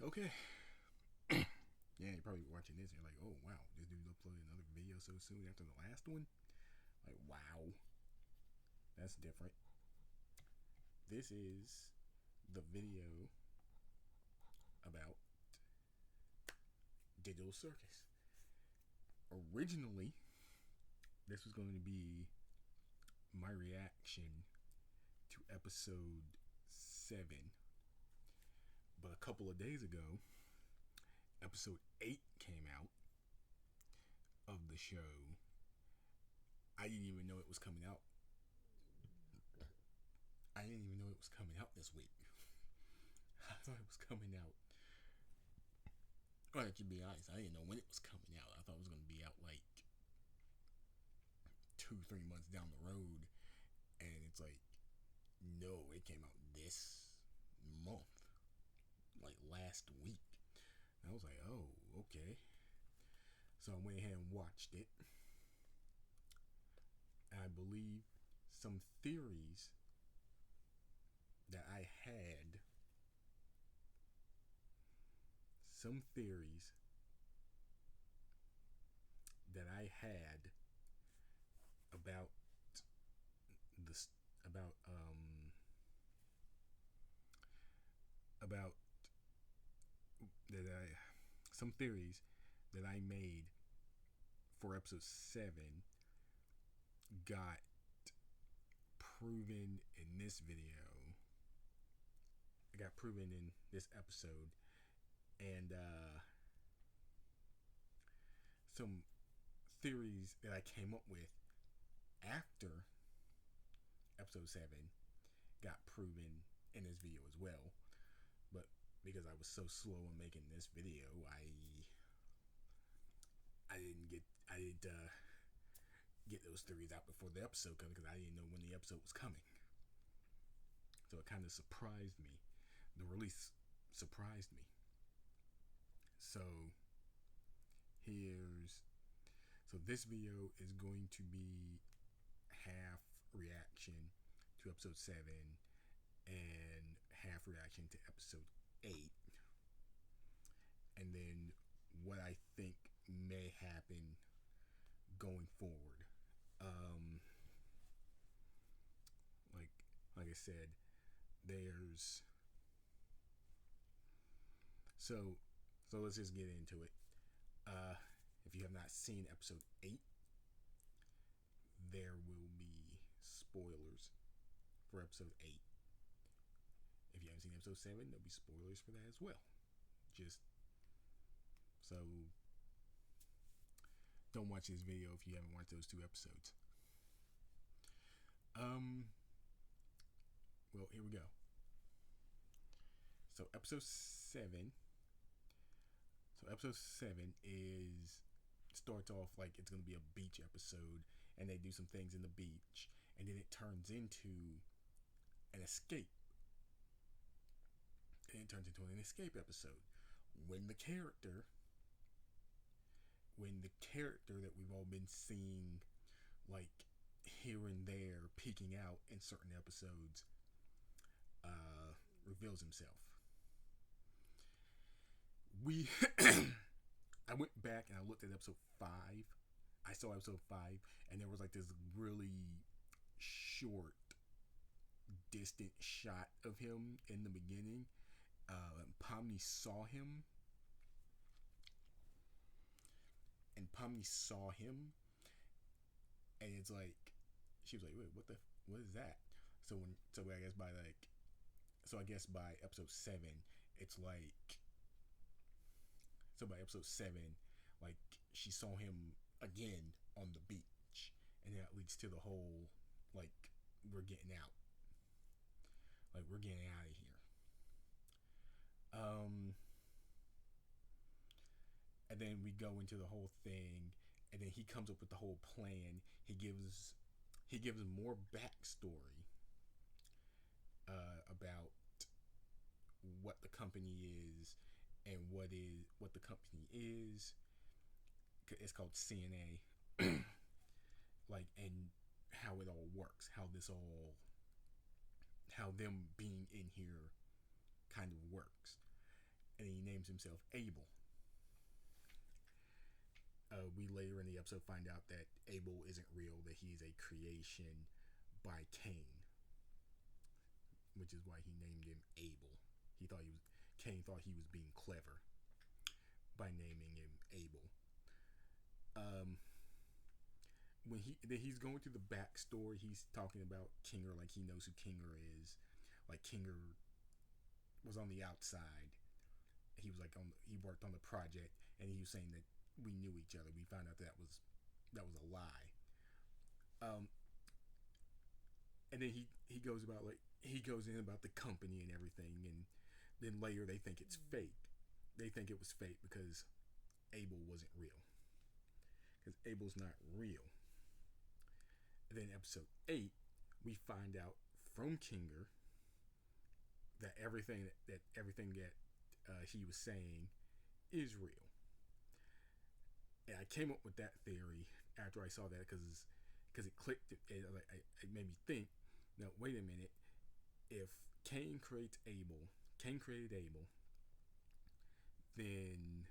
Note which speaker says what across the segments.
Speaker 1: Okay. Yeah, you're probably watching this and you're like, oh, wow, this dude uploaded another video so soon after the last one? Like, wow, that's different. This is the video about Digital Circus. Originally, this was going to be my reaction to episode 7. But a couple of days ago, episode 8 came out of the show. I didn't even know it was coming out. I didn't even know it was coming out this week. I thought it was coming out. Well, to be honest, I didn't know when it was coming out. I thought it was going to be out like 2-3 months down the road. And it's like, no, it came out this month. Like last week. And I was like, oh, okay. So I went ahead and watched it. And I believe some theories that I had, about the about about that I some theories that I made for episode 7 got proven in this video. It got proven in this episode, and some theories that I came up with after episode 7 got proven in this video as well. But because I was so slow in making this video, I didn't get those theories out before the episode came because I didn't know when the episode was coming. So it kind of surprised me. The release surprised me. So this video is going to be half reaction to episode 7 and half reaction to episode 8, and then what I think may happen going forward. Like I said, there's so let's just get into it. If you have not seen episode 8, there will be spoilers for episode 8. If you haven't seen episode 7, there'll be spoilers for that as well. Just so don't watch this video if you haven't watched those 2 episodes. Well, here we go. So episode 7 starts off like it's going to be a beach episode, and they do some things in the beach, and then it turns into an escape. And it turns into an escape episode when the character that we've all been seeing like here and there peeking out in certain episodes reveals himself. I went back and I looked at episode 5. I saw episode 5, and there was like this really short, distant shot of him in the beginning. Pomni saw him, and it's like she was like, "Wait, what is that?" So I guess by episode 7, it's like. So by episode 7, like she saw him again on the beach, and that leads to the whole like we're getting out of here. And then we go into the whole thing, and then he comes up with the whole plan. He gives more backstory about what the company is and what the company is. It's called CNA. Like, and how it all works, how them being in here kind of works. And he names himself Abel. We later in the episode find out that Abel isn't real, that he's a creation by Cain, which is why he named him Abel. Cain thought he was being clever by naming him Abel. When he's going through the backstory, he's talking about Kinger like he knows who Kinger is. Like Kinger was on the outside. He was he worked on the project, and he was saying that we knew each other. We found out that was a lie. And then he goes in about the company and everything, and then later they think it's fake. They think it was fake because Abel wasn't real. Because Abel's not real. And then episode 8, we find out from Kinger that everything that he was saying is real. And I came up with that theory after I saw that because it clicked. It made me think. Now wait a minute. If Cain created Abel, then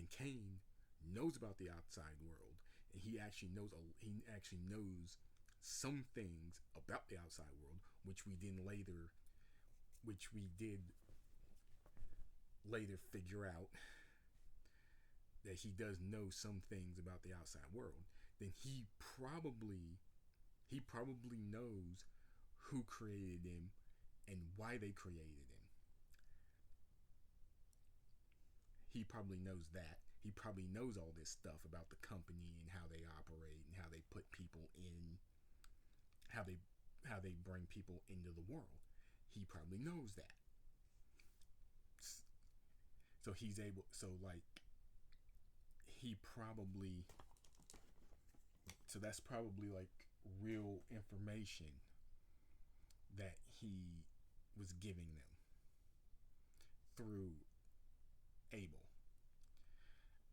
Speaker 1: Cain knows about the outside world, and he actually knows some things about the outside world, which we did later figure out that he does know some things about the outside world. Then he probably knows who created him and why they created him. He probably knows that. He probably knows all this stuff about the company and how they operate and how they put people in, how they bring people into the world. He probably knows that. So he probably, so that's probably like real information that he was giving them through Abel.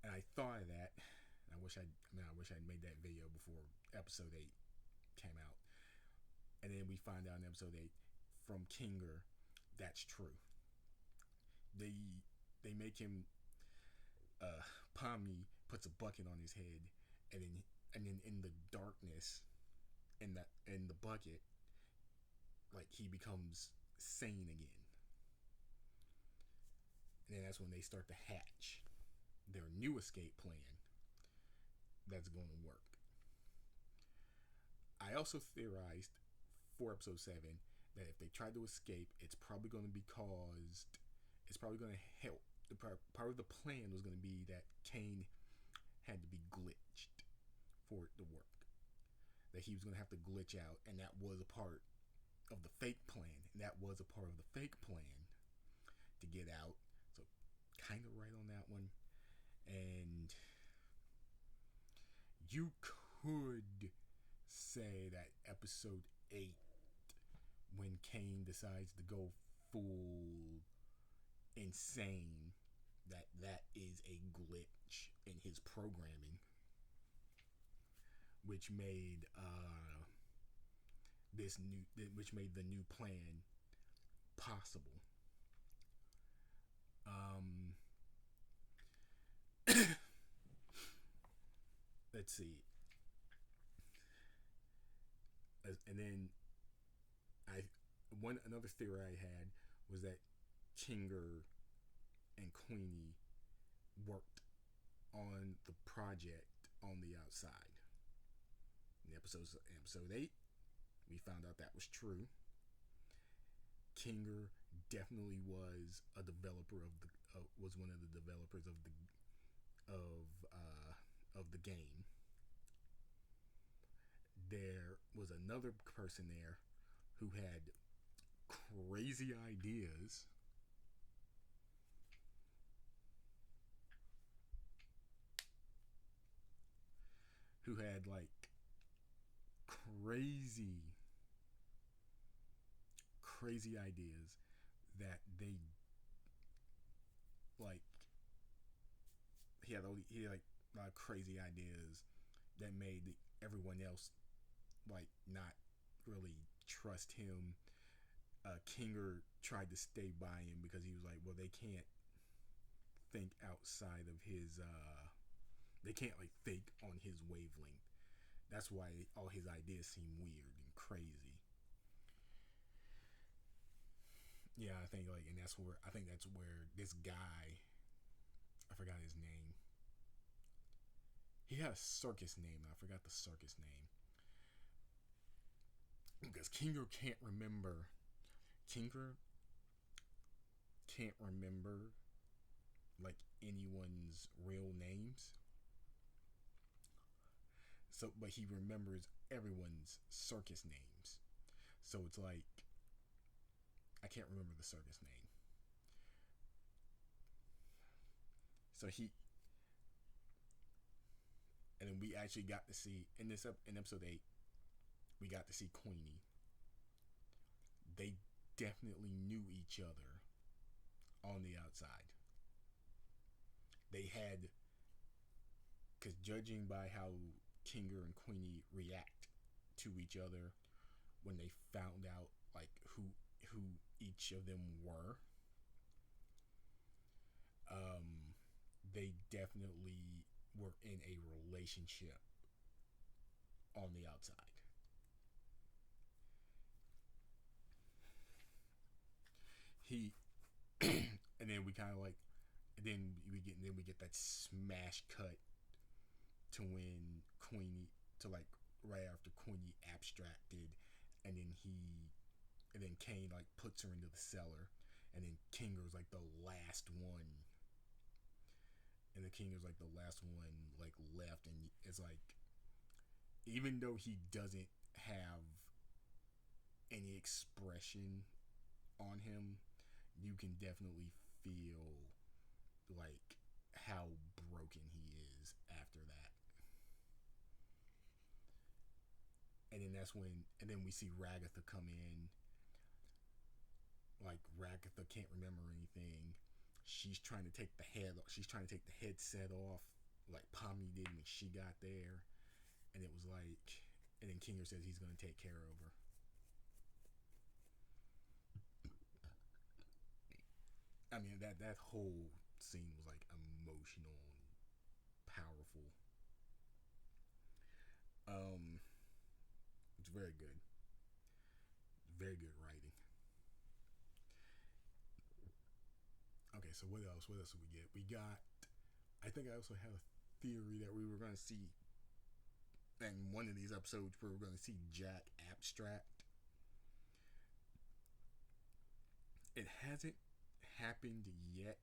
Speaker 1: And I thought of that. I wish I'd made that video before episode 8 came out. And then we find out in episode 8 from Kinger that's true. They make him Pomni puts a bucket on his head, and then in the darkness in the bucket, like he becomes sane again. And then that's when they start to hatch their new escape plan that's going to work. I also theorized for episode 7 that if they try to escape, it's probably going to help. The part of the plan was going to be that Cain had to be glitched for it to work. That he was going to have to glitch out, and that was a part of the fake plan. And that was a part of the fake plan to get out. So, kind of right on that one. And you could say that episode 8, when Cain decides to go full insane, that is a glitch in his programming, which made the new plan possible. Let's see. And then another theory I had was that Kinger and Queenie worked on the project on the outside. In episode 8, we found out that was true. Kinger definitely was a developer was one of the developers of the game. There was another person there who had crazy ideas. Who had like crazy ideas that they like. He had like a lot of crazy ideas that made everyone else like not really trust him. Kinger tried to stay by him because he was like, well, they can't think outside of his. They can't like think on his wavelength. That's why all his ideas seem weird and crazy. Yeah, I think like, and that's where this guy, I forgot his name. He had a circus name, and I forgot the circus name because Kinger can't remember like anyone's real names. So, but he remembers everyone's circus names. So it's like I can't remember the circus name. So he, and then we actually got to see in episode 8, we got to see Queenie. They definitely knew each other on the outside. They had, because judging by how Kinger and Queenie react to each other when they found out like who each of them were, they definitely were in a relationship on the outside. He and then we kind of like, and then we get that smash cut to when Queenie to like right after Queenie abstracted, and then Kane like puts her into the cellar, and then Kinger's like the last one, and the Kinger's like the last one like left, and it's like even though he doesn't have any expression on him, you can definitely feel like how broken he is after that. And then we see Ragatha come in. Like Ragatha can't remember anything. She's trying to take the headset off, like Pomni did when she got there. And it was like, and then Kinger says he's going to take care of her. I mean, that whole scene was like emotional and powerful. It's very good. Very good writing. Okay, so what else? What else did we get? We got. I think I also had a theory that we were going to see in one of these episodes where we're going to see Jack abstract. It hasn't happened yet,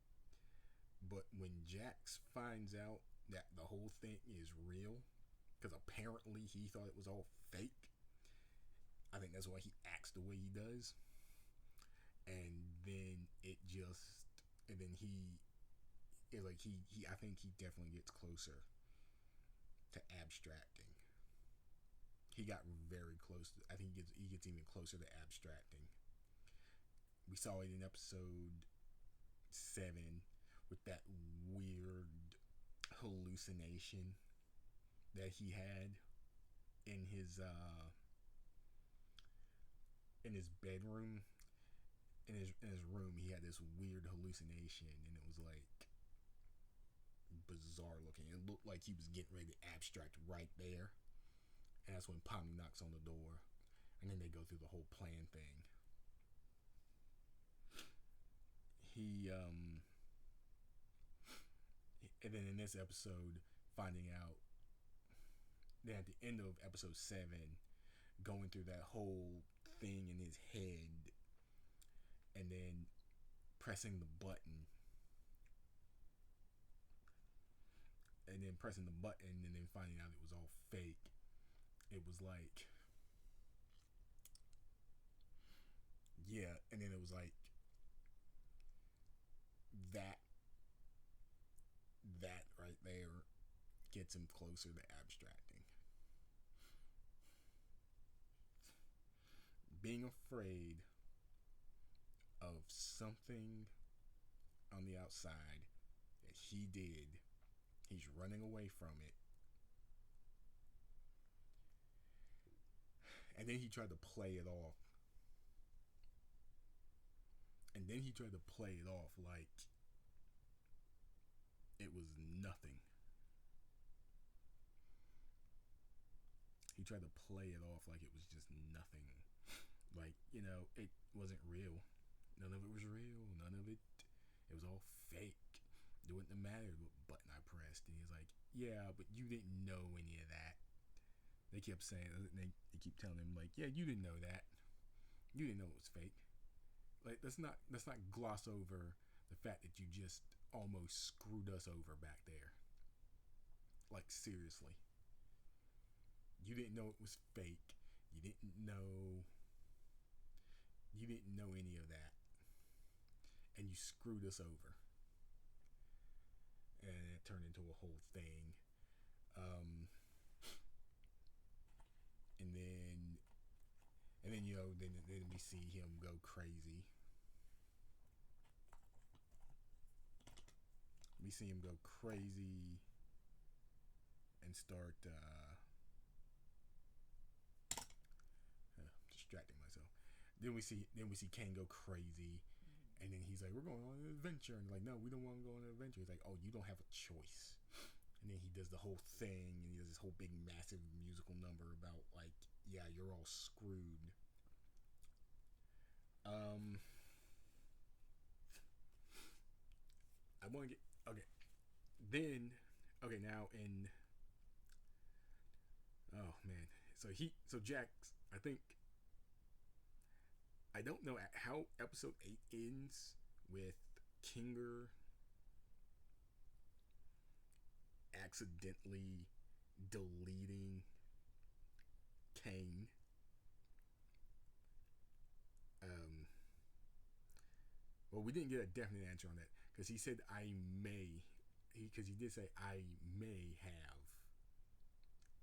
Speaker 1: but when Jax finds out that the whole thing is real, because apparently he thought it was all fake, I think that's why he acts the way he does. And then it just, and then he, it like he I think he definitely gets closer to abstracting. He got very close. I think he gets even closer to abstracting. We saw it in episode 7 with that weird hallucination that he had in his bedroom. In his room, he had this weird hallucination, and it was like bizarre looking. It looked like he was getting ready to abstract right there, and that's when Pomni knocks on the door, and then they go through the whole plan thing. And then in this episode, finding out that at the end of episode 7, going through that whole thing in his head, and then pressing the button, and then finding out it was all fake. It was like, yeah, and then it was like that right there gets him closer to abstracting. Being afraid of something on the outside that he did, he's running away from it, and then he tried to play it off then he tried to play it off like it was nothing. He tried to play it off like it was just nothing. Like, it wasn't real. None of it was real. None of it. It was all fake. It wouldn't have mattered what button I pressed. And he's like, yeah, but you didn't know any of that. They kept saying, they keep telling him, like, yeah, you didn't know that. You didn't know it was fake. Like, let's not gloss over the fact that you just almost screwed us over back there. Like, seriously. You didn't know it was fake. You didn't know any of that. And you screwed us over. And it turned into a whole thing. And then then we see him go crazy. We see him go crazy and start distracting myself. Then we see Kane go crazy, and then he's like, "We're going on an adventure," and like, "No, we don't want to go on an adventure." He's like, "Oh, you don't have a choice." And then he does the whole thing, and he does this whole big, massive musical number about like, "Yeah, you're all screwed." I want to get okay. Then now in oh man, so Jax, I don't know how episode 8 ends with Kinger accidentally deleting Kane. Well, we didn't get a definite answer on that because he said because he did say I may have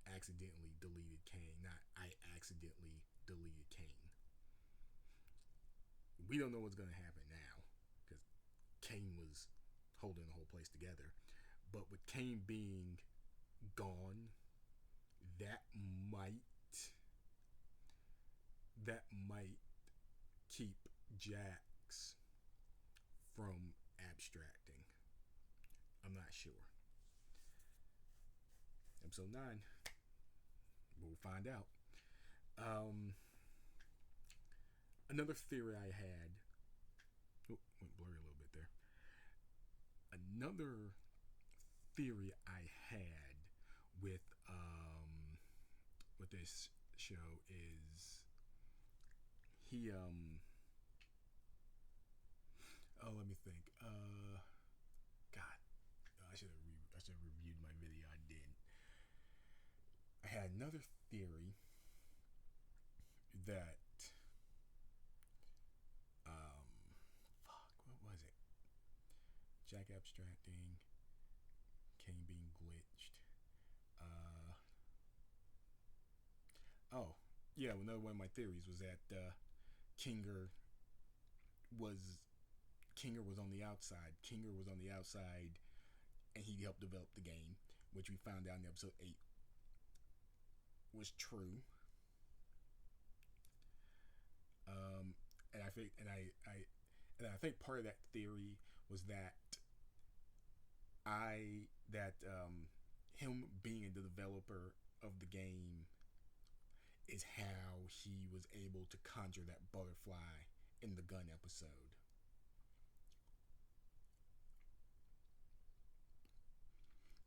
Speaker 1: accidentally deleted Kane, not I accidentally deleted Kane. We don't know what's going to happen now because Kane was holding the whole place together. But with Kane being gone, that might keep Jax from abstracting. I'm not sure. Episode 9, we'll find out. Another theory I had. Oh, went blurry a little bit there. Another theory I had with this show is he let me think. God, I should have reviewed my video. I didn't. I had another theory that what was it? Jack abstracting, Kane being glitched. Another one of my theories was that Kinger was on the outside. Kinger was on the outside, and he helped develop the game, which we found out in episode 8 was true. And I think part of that theory was that him being the developer of the game is how he was able to conjure that butterfly in the gun episode.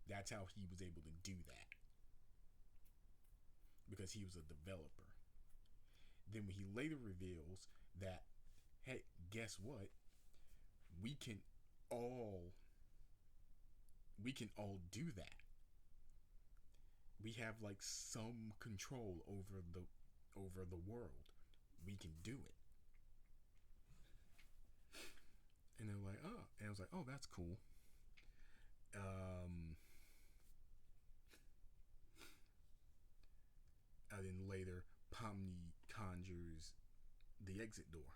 Speaker 1: That's how he was able to do that, because he was a developer. Then when he later reveals that, hey, guess what? We can all do that. We have like some control over the world. We can do it. And they're like, oh, and I was like, oh, that's cool. And then later, Pomni conjures the exit door,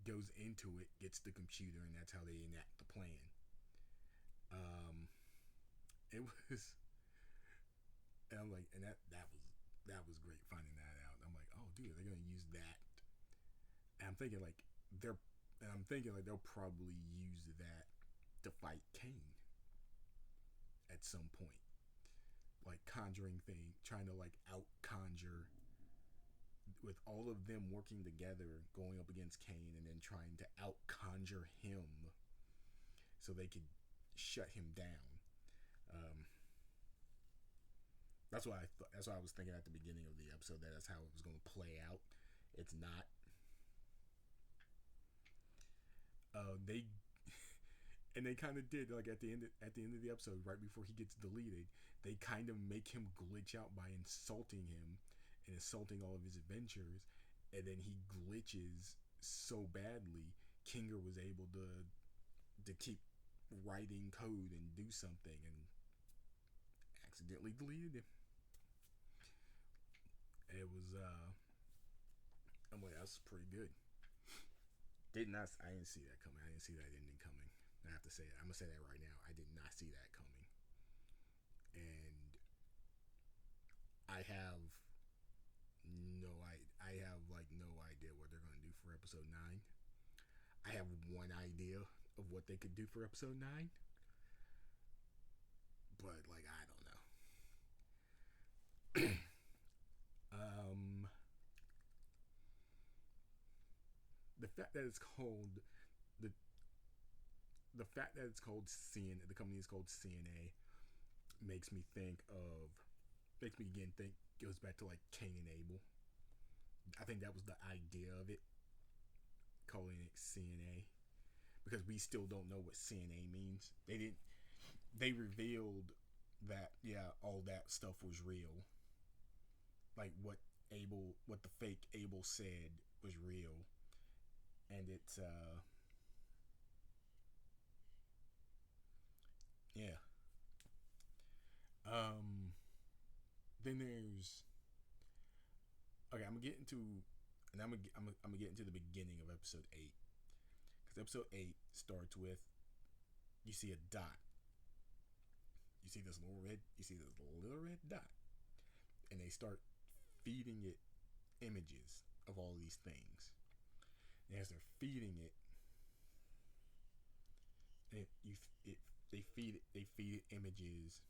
Speaker 1: goes into it, gets the computer, and that's how they enact the plan. It was, and I'm like, and that was great finding that out. I'm like, oh, dude, they're gonna use that. And I'm thinking like they're, and I'm thinking like they'll probably use that to fight Cain at some point, like conjuring thing, trying to like out conjure with all of them working together, going up against Cain, and then trying to out conjure him so they could shut him down. Um, that's why I was thinking at the beginning of the episode that that's how it was going to play out. It's not. They and they kind of did, like at the end of the episode, right before he gets deleted, they kind of make him glitch out by insulting him and insulting all of his adventures, and then he glitches so badly Kinger was able to keep writing code and do something and accidentally deleted him. It was I'm like, that's pretty good. I didn't see that coming. I didn't see that ending coming. I have to say it. I'm gonna say that right now. I did not see that coming. And I have I have like no idea what they're gonna do for episode 9. I have one idea of what they could do for episode 9, but like I don't know. The fact that it's called the fact that it's called CNA, the company is called CNA, makes me again think, goes back to like Cain and Abel. I think that was the idea of it, calling it CNA, because we still don't know what CNA means. They revealed that, yeah, all that stuff was real. Like what the fake Abel said was real. And it's, yeah. Then there's, okay, I'm gonna get into the beginning of episode 8, because episode 8 starts with, you see a dot. You see this little red dot, and they start feeding it images of all these things. And as they're feeding it, they feed it images,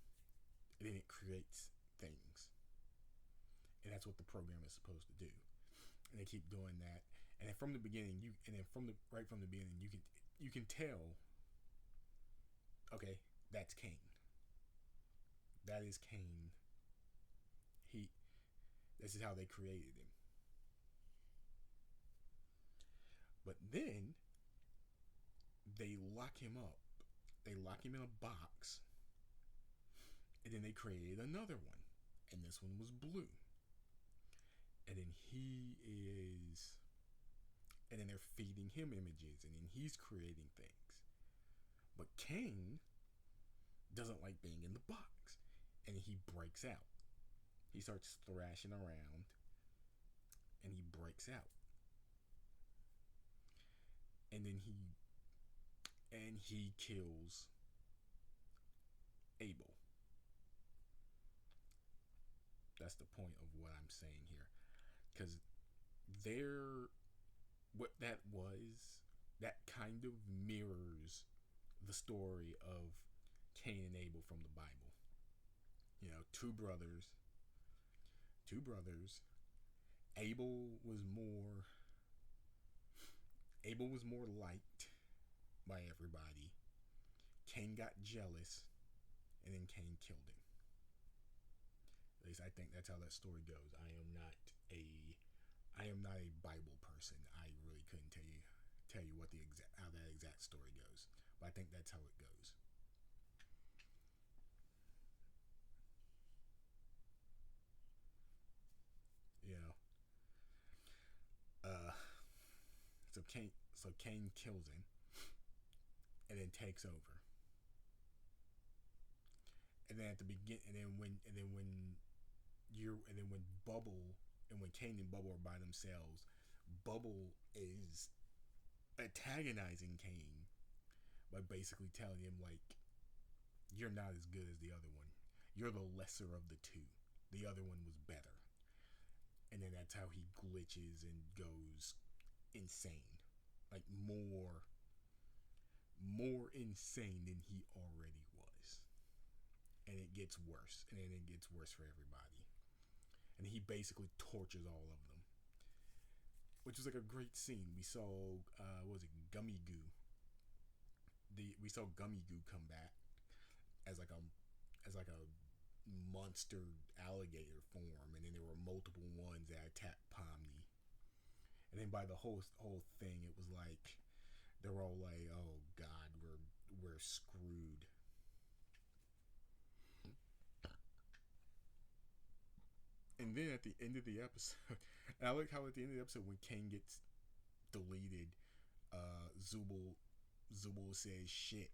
Speaker 1: and then it creates things. And that's what the program is supposed to do. And they keep doing that. And then from the beginning, right from the beginning, you can tell, okay, that's Cain. That is Cain. This is how they created him. But then they lock him up. They lock him in a box. And then they created another one. And this one was blue. And then and then they're feeding him images, and then he's creating things. But Cain doesn't like being in the box, and he breaks out. He starts thrashing around, and he breaks out. And then he kills Abel. That's the point of what I'm saying here. Because what that was, that kind of mirrors the story of Cain and Abel from the Bible. You know, two brothers. Abel was more liked by everybody. Cain got jealous, and then Cain killed him. At least I think that's how that story goes. I am not a Bible person. I really couldn't tell you how that exact story goes. But I think that's how it goes. You know. So Cain kills him, and then takes over. And then when Cain and Bubble are by themselves, Bubble is antagonizing Cain by basically telling him, like, you're not as good as the other one. You're the lesser of the two. The other one was better. And then that's how he glitches and goes insane, like more insane than he already was. And it gets worse, and then it gets worse for everybody. And he basically tortures all of them, which was like a great scene. We saw, what was it, Gummy Goo? We saw Gummy Goo come back as like a monster alligator form, and then there were multiple ones that attacked Pomni. And then by the whole thing, it was like they were all like, "Oh God, we're screwed." And then at the end of the episode, and I like how at the end of the episode when Kane gets deleted, Zubul says shit,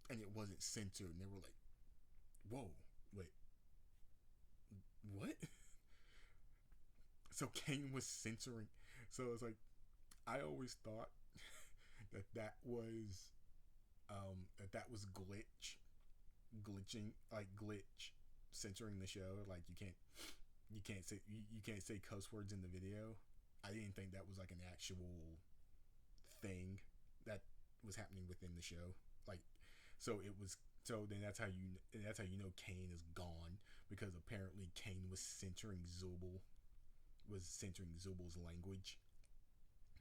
Speaker 1: and it wasn't censored, and they were like, "Whoa, wait, what?" So Kane was censoring. So it's like I always thought that was glitch censoring the show. Like you can't say cuss words in the video. I didn't think that was like an actual thing that was happening within the show. Like, so it was. So then that's how you know Kane is gone, because apparently Kane was censoring Zubul's language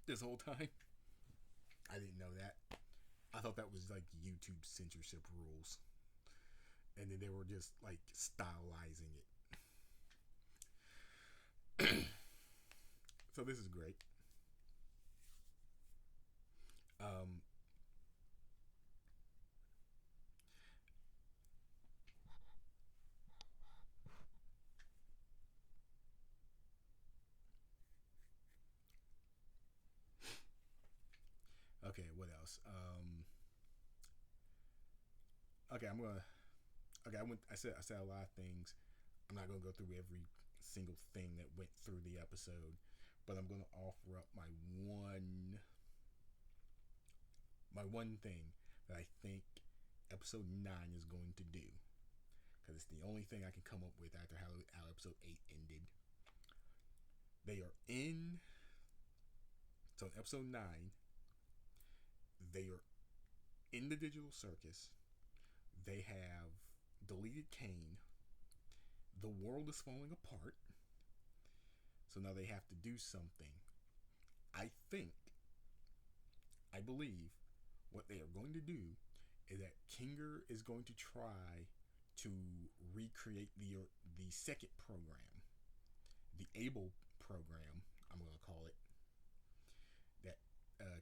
Speaker 1: this whole time. I didn't know that. I thought that was like YouTube censorship rules, and then they were just like stylizing it. So this is great. Um, okay, what else? Okay, I'm gonna. Okay, I said a lot of things. I'm not gonna go through every single thing that went through the episode, but I'm gonna offer up my one thing that I think episode 9 is going to do, because it's the only thing I can come up with after how episode 8 ended. They are in. So in episode 9, they are in the digital circus. They have deleted Kane. The world is falling apart. So now they have to do something. I believe what they are going to do is that Kinger is going to try to recreate the second program, the Able program, I'm going to call it, that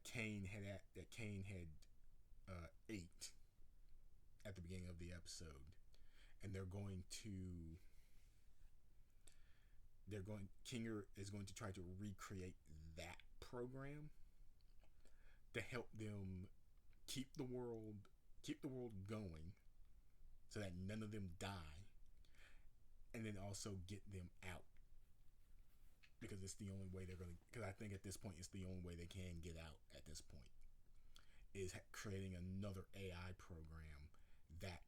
Speaker 1: Kane had ate at the beginning of the episode, and Kinger is going to try to recreate that program to help them keep the world going, so that none of them die, and then also get them out, because it's the only way they're going to. Because I think at this point it's the only way they can get out. At this point, is creating another AI program that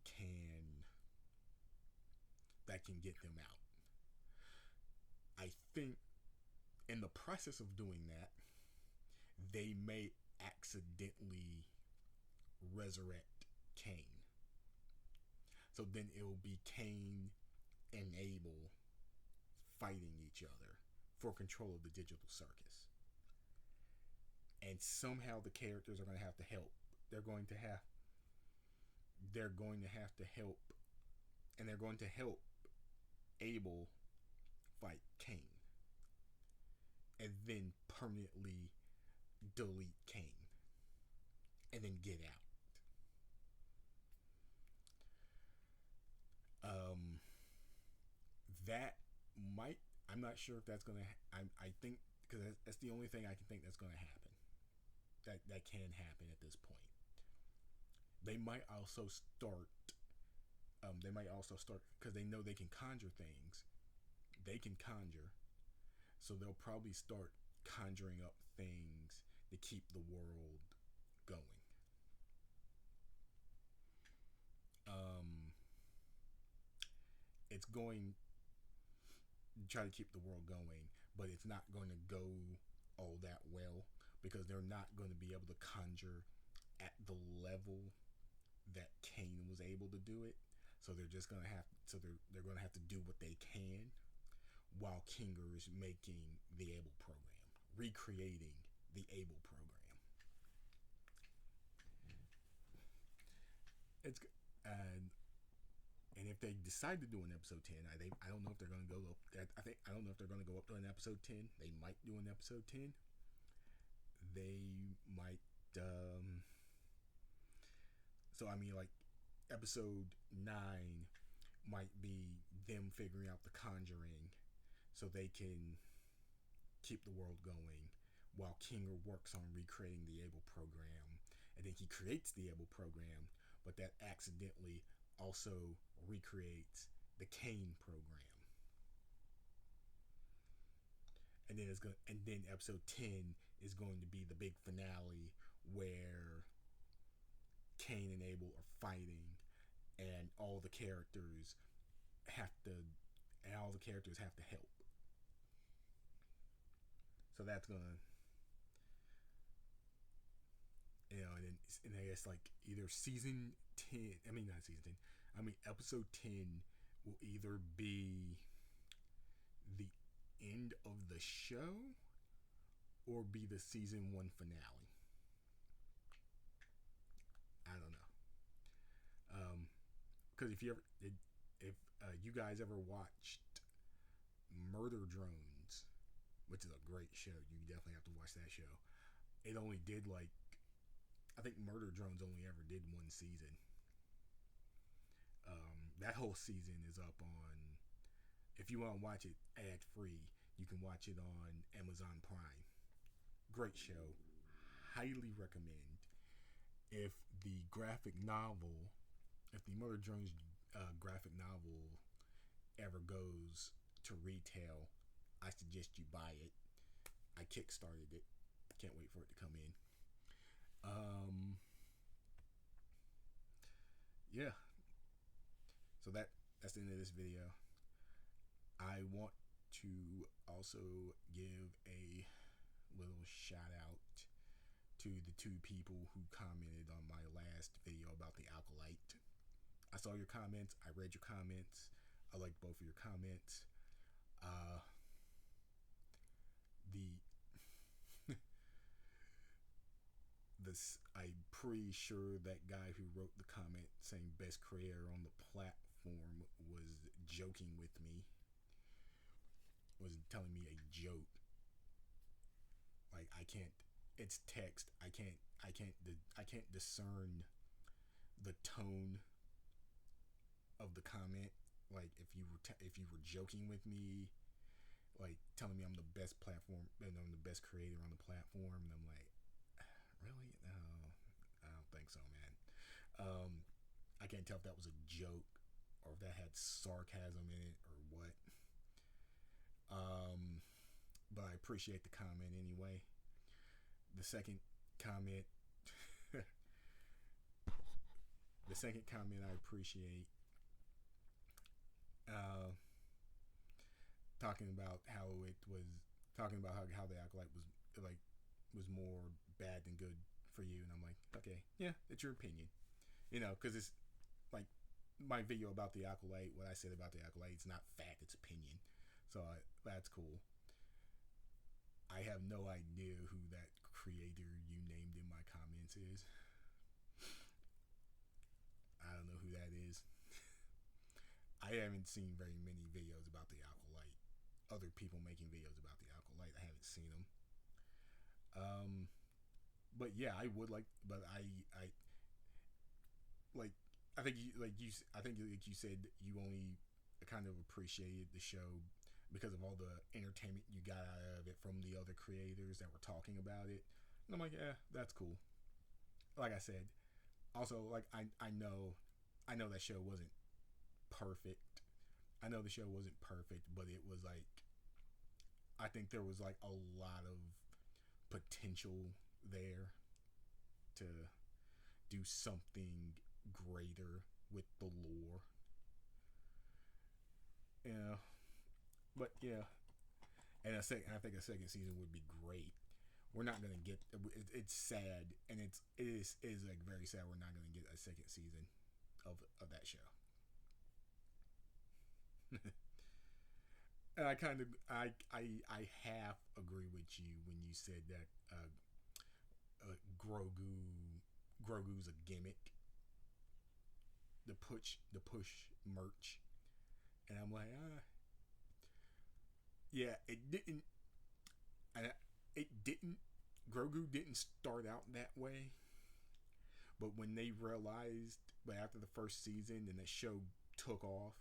Speaker 1: can get them out. I think in the process of doing that, they may accidentally resurrect Kane. So then it will be Kane and Abel fighting each other for control of the digital circus. And somehow the characters are going to have to help. They're going to have to help, and they're going to help Abel fight Kane, and then permanently delete Kane, and then get out. That might. I'm not sure if that's gonna. I think, because that's the only thing I can think that's gonna happen. That can happen at this point. They might also start. Because they know they can conjure things. They can conjure, so they'll probably start conjuring up things to keep the world going. It's going to try to keep the world going, but it's not going to go all that well because they're not going to be able to conjure at the level that Kane was able to do it. So they're just gonna have they're gonna have to do what they can while Kinger is making the Able program, recreating the Able program. It's and if they decide to do an episode 10, I don't know if they're gonna go up. I don't know if they're gonna go up to an episode 10. They might do an episode 10. They might. So I mean, like episode 9 might be them figuring out the conjuring so they can keep the world going while Kinger works on recreating the Able program. And then he creates the Able program, but that accidentally also recreates the Kane program. And then episode 10 is going to be the big finale where Kane and Able are fighting and all the characters have to help. So that's gonna, and I guess like either season 10, I mean not season 10, I mean episode 10 will either be the end of the show or be the season 1 finale. I don't know. Because if you guys ever watched Murder Drones, which is a great show, you definitely have to watch that show. It only did I think Murder Drones only ever did 1 season. That whole season is up on. If you want to watch it ad free, you can watch it on Amazon Prime. Great show, highly recommend. If the Murder Drones graphic novel ever goes to retail, I suggest you buy it. I kickstarted it. Can't wait for it to come in. Yeah. So that's the end of this video. I want to also give a little shout out to the 2 people who commented on my last video about the Acolyte. I saw your comments. I read your comments. I liked both of your comments. I'm pretty sure that guy who wrote the comment saying best creator on the platform was joking with me. Was telling me a joke. Like it's text. I can't discern the tone of the comment. Like if you were joking with me, like telling me I'm the best platform and I'm the best creator on the platform, and I'm like, really? No, I don't think so, man. I can't tell if that was a joke or if that had sarcasm in it or what. But I appreciate the comment anyway. The second comment I appreciate, talking about how the Acolyte was more bad than good for you, and I'm like, okay, yeah, it's your opinion, because it's like my video about the Acolyte. What I said about the Acolyte, it's not fact, it's opinion. So that's cool. I have no idea who that creator you named in my comments is. I don't know who that is. I haven't seen very many videos about the Acolyte. Other people making videos about the Acolyte, I haven't seen them. But yeah, I would like. But I like. I think you said you only kind of appreciated the show because of all the entertainment you got out of it from the other creators that were talking about it. And I'm like, yeah, that's cool. Like I said, also like I know that show wasn't perfect. I know the show wasn't perfect, but it was like, I think there was like a lot of potential there to do something greater with the lore. Yeah. But yeah. And I think a second season would be great. we're not gonna get. It's sad, and it is like very sad. We're not gonna get a second season of that show. And I half agree with you when you said that Grogu's a gimmick. The push merch, and I'm like, yeah, it didn't. And it didn't. Grogu didn't start out that way, but when they realized, but after the first season and the show took off,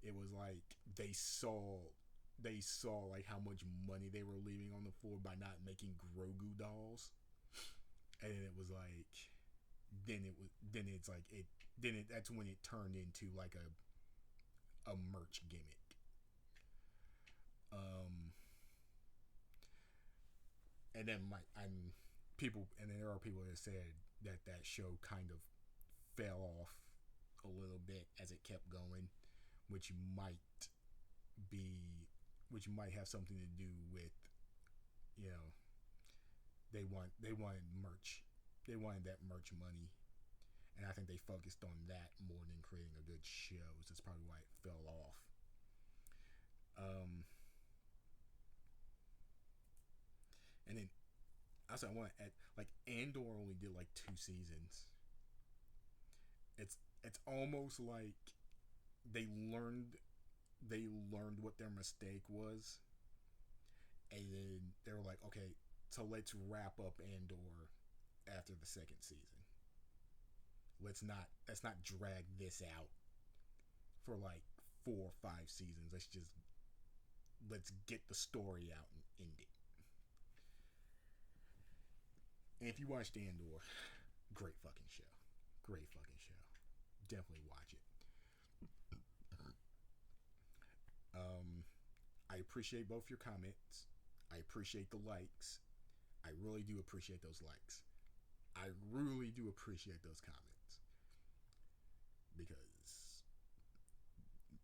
Speaker 1: it was like they saw like how much money they were leaving on the floor by not making Grogu dolls, and it was like, that's when it turned into like a merch gimmick. Um, and then there are people that said that show kind of fell off a little bit as it kept going, which might be which might have something to do with, you know, they wanted merch, they wanted that merch money, and I think they focused on that more than creating a good show. So that's probably why it fell off. And then also I want to add, like, Andor only did like 2 seasons. It's almost like they learned what their mistake was, and then they were like, okay, so let's wrap up Andor after the second season. Let's not drag this out for like 4 or 5 seasons. Let's get the story out and end it. And if you watched Andor, great fucking show. Great fucking show. Definitely watch it. I appreciate both your comments. I appreciate the likes. I really do appreciate those likes. I really do appreciate those comments, because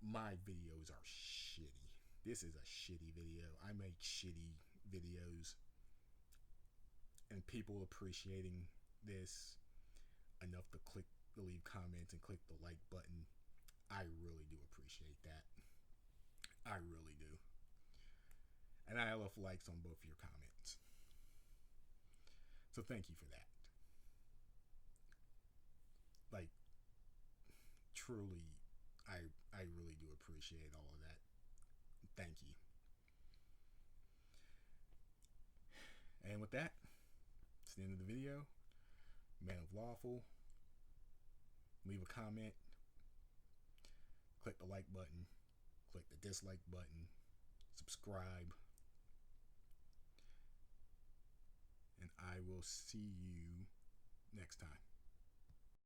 Speaker 1: my videos are shitty. This is a shitty video. I make shitty videos, and people appreciating this enough to leave comments and click the like button. I really do appreciate that. I really do. And I left likes on both of your comments. So thank you for that. Like, truly, I really do appreciate all of that. Thank you. And with that, it's the end of the video. Man of Lawful. Leave a comment. Click the like button. Click the dislike button. Subscribe. And I will see you next time.